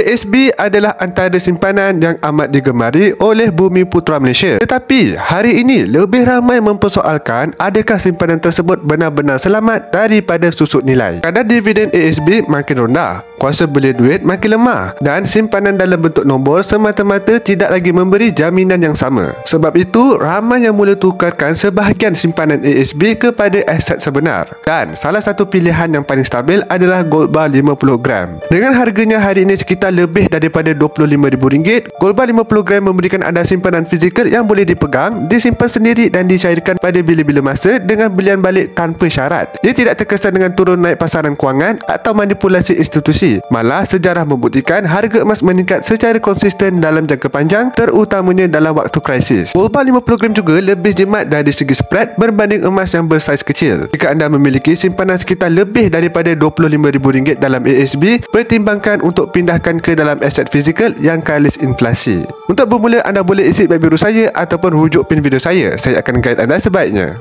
ASB adalah antara simpanan yang amat digemari oleh Bumi Putra Malaysia. Tetapi hari ini lebih ramai mempersoalkan adakah simpanan tersebut benar-benar selamat daripada susut nilai. Kadar dividen ASB makin rendah, kuasa beli duit makin lemah dan simpanan dalam bentuk nombor semata-mata tidak lagi memberi jaminan yang sama. Sebab itu, ramai yang mula tukarkan sebahagian simpanan ASB kepada aset sebenar. Dan salah satu pilihan yang paling stabil adalah gold bar 50 gram. Dengan harganya hari ini sekitar lebih daripada RM25,000, gold bar 50 gram memberikan anda simpanan fizikal yang boleh dipegang, disimpan sendiri dan dicairkan pada bila-bila masa dengan belian balik tanpa syarat. Ia tidak terkesan dengan turun naik pasaran kewangan atau manipulasi institusi. Malah sejarah membuktikan harga emas meningkat secara konsisten dalam jangka panjang, terutamanya dalam waktu krisis. Gold bar 50 gram juga lebih jimat dari segi spread berbanding emas yang bersaiz kecil. Jika anda memiliki simpanan sekitar lebih daripada RM25,000 dalam ASB, pertimbangkan untuk pindahkan ke dalam aset fizikal yang kalis inflasi. Untuk bermula, anda boleh isi web biru saya ataupun rujuk pin video saya. Saya akan guide anda sebaiknya.